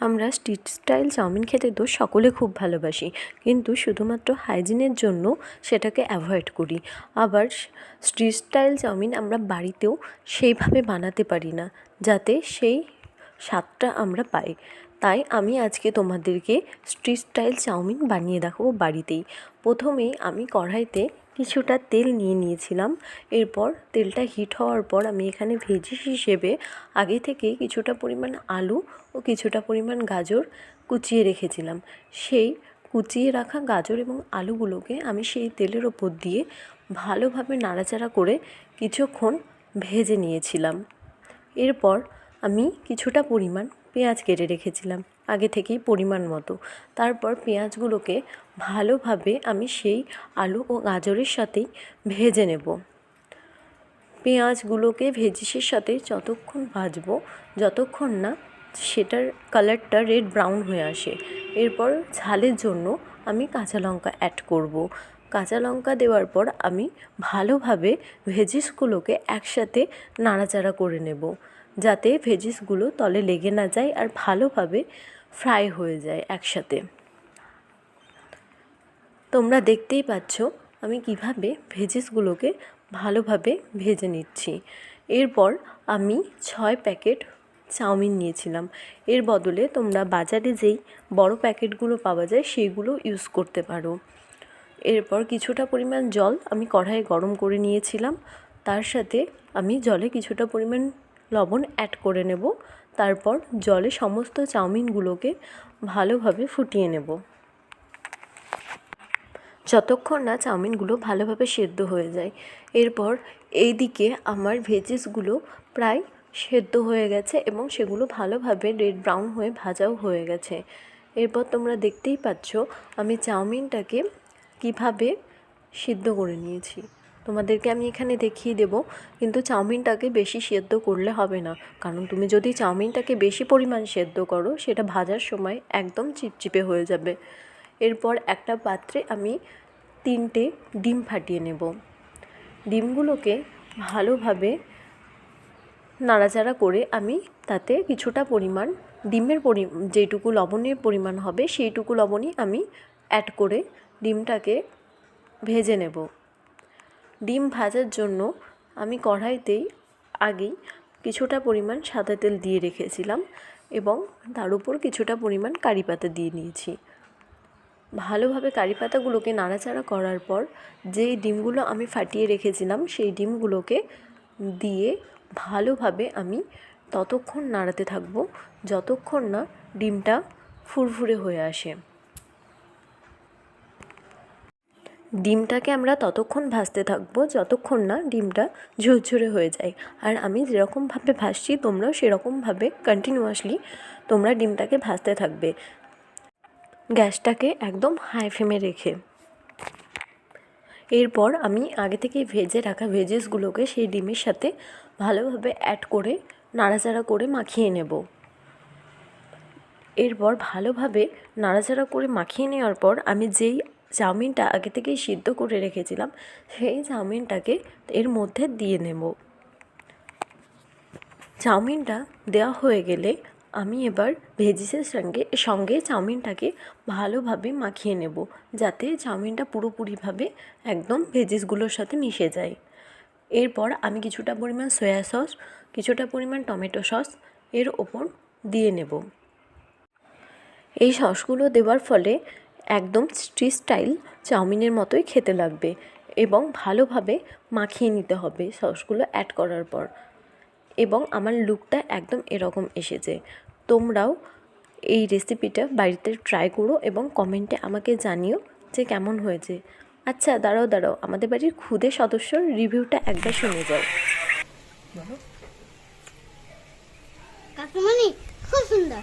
আমরা street style chowmein খেতে তো সকলে খুব ভালোবাসি, কিন্তু শুধুমাত্র হাইজিনের জন্য সেটাকে অ্যাভয়েড করি। আবার স্ট্রিট স্টাইল চাউমিন আমরা বাড়িতেও সেইভাবে বানাতে পারি না, যাতে সেই স্বাদটা আমরা পাই। তাই আমি আজকে তোমাদেরকে স্ট্রিট স্টাইল চাউমিন বানিয়ে দেখাবো বাড়িতেই। প্রথমেই আমি কড়াইতে কিছুটা তেল নিয়ে নিয়েছিলাম। এরপর তেলটা হিট হওয়ার পর আমি এখানে ভেজিস হিসেবে আগে থেকে কিছুটা পরিমাণ আলু ও কিছুটা পরিমাণ গাজর কুচিয়ে রেখেছিলাম। সেই কুচিয়ে রাখা গাজর এবং আলুগুলোকে আমি সেই তেলের ওপর দিয়ে ভালোভাবে নাড়াচাড়া করে কিছুক্ষণ ভেজে নিয়েছিলাম। এরপর আমি কিছুটা পরিমাণ পেঁয়াজ কেটে রেখেছিলাম আগে থেকেই পরিমাণ মতো। তারপর পেঁয়াজগুলোকে ভালোভাবে আমি সেই আলু ও গাজরের সাথেই ভেজে নেব। পেঁয়াজগুলোকে ভেজিসের সাথে যতক্ষণ ভাজবো যতক্ষণ না সেটার কালারটা রেড ব্রাউন হয়ে আসে। এরপর ঝালের জন্য আমি কাঁচা লঙ্কা অ্যাড করব। কাঁচা লঙ্কা দেওয়ার পর আমি ভালোভাবে ভেজিসগুলোকে একসাথে নাড়াচাড়া করে নেব, যাতে ভেজিসগুলো তলে লেগে না যায় আর ভালোভাবে ফ্রাই হয়ে যায় একসাথে। তোমরা দেখতেই পাচ্ছ আমি কিভাবে ভেজিসগুলোকে ভালোভাবে ভেজে নিচ্ছি। এরপর আমি 6 প্যাকেট চাউমিন নিয়েছিলাম। এর বদলে তোমরা বাজারে যেই বড় প্যাকেটগুলো পাওয়া যায় সেইগুলো ইউজ করতে পারো। এরপর কিছুটা পরিমাণ জল আমি কড়াইয়ে গরম করে নিয়েছিলাম। তার সাথে আমি জলে কিছুটা পরিমাণ লবণ অ্যাড করে নেব। তারপর জলে সমস্ত চাউমিনগুলোকে ভালোভাবে ফুটিয়ে নেব, যতক্ষণ না চাউমিনগুলো ভালোভাবে সেদ্ধ হয়ে যায়। এরপর এইদিকে আমার ভেজিসগুলো প্রায় সেদ্ধ হয়ে গেছে এবং সেগুলো ভালোভাবে রেড ব্রাউন হয়ে ভাজাও হয়ে গেছে। এরপর তোমরা দেখতেই পাচ্ছ আমি চাউমিনটাকে কিভাবে সিদ্ধ করে নিয়েছি। তোমাদেরকে আমি এখানে দেখিয়ে দেব, কিন্তু চাউমিনটাকে বেশি সেদ্ধ করলে হবে না, কারণ তুমি যদি চাউমিনটাকে বেশি পরিমাণ সেদ্ধ করো সেটা ভাজার সময় একদম চিপচিপে হয়ে যাবে। এরপর একটা পাত্রে আমি 3টে ডিম ফাটিয়ে নেব। ডিমগুলোকে ভালোভাবে নাড়াচাড়া করে আমি তাতে কিছুটা পরিমাণ ডিমের যেটুকু লবণের পরিমাণ হবে সেইটুকু লবণই আমি অ্যাড করে ডিমটাকে ভেজে নেব। ডিম ভাজার জন্য আমি কড়াইতেই আগেই কিছুটা পরিমাণ সাদা তেল দিয়ে রেখেছিলাম এবং তার উপর কিছুটা পরিমাণ কারি পাতা দিয়ে নিয়েছি। ভালোভাবে কারি পাতাগুলোকে নাড়াচাড়া করার পর যেই ডিমগুলো আমি ফাটিয়ে রেখেছিলাম সেই ডিমগুলোকে দিয়ে ভালোভাবে আমি ততক্ষণ নাড়াতে থাকবো যতক্ষণ না ডিমটা ফুরফুরে হয়ে আসে। ডিমটাকে আমরা ততক্ষণ ভাজতে থাকবো যতক্ষণ না ডিমটা ঝুরঝুরে হয়ে যায়। আর আমি যেরকমভাবে ভাজছি তোমরাও সেরকমভাবে কন্টিনিউয়াসলি তোমরা ডিমটাকে ভাজতে থাকবে, গ্যাসটাকে একদম হাই ফ্লেমে রেখে। এরপর আমি আগে থেকে ভেজে রাখা ভেজিসগুলোকে সেই ডিমের সাথে ভালোভাবে অ্যাড করে নাড়াচাড়া করে মাখিয়ে নেব। এরপর ভালোভাবে নাড়াচাড়া করে মাখিয়ে নেওয়ার পর আমি যেই চাউমিনটা আগে থেকেই সিদ্ধ করে রেখেছিলাম সেই চাউমিনটাকে এর মধ্যে দিয়ে নেব। চাউমিনটা দেওয়া হয়ে গেলে আমি এবার ভেজিসের সঙ্গে চাউমিনটাকে ভালোভাবে মাখিয়ে নেব, যাতে চাউমিনটা পুরোপুরিভাবে একদম ভেজিসগুলোর সাথে মিশে যায়। এরপর আমি কিছুটা পরিমাণ সয়া সস, কিছুটা পরিমাণ টমেটো সস এর ওপর দিয়ে নেব। এই সসগুলো দেওয়ার ফলে একদম স্ট্রিট স্টাইল চাউমিনের মতোই খেতে লাগবে এবং ভালোভাবে মাখিয়ে নিতে হবে সসগুলো অ্যাড করার পর। এবং আমার লুকটা একদম এরকম এসেছে। তোমরাও এই রেসিপিটা বাড়িতে ট্রাই করো এবং কমেন্টে আমাকে জানিও যে কেমন হয়েছে। আচ্ছা দাঁড়াও, আমাদের বাড়ির খুদে সদস্যর রিভিউটা একবার শুনে যাও। কাকুমনি খুব সুন্দর।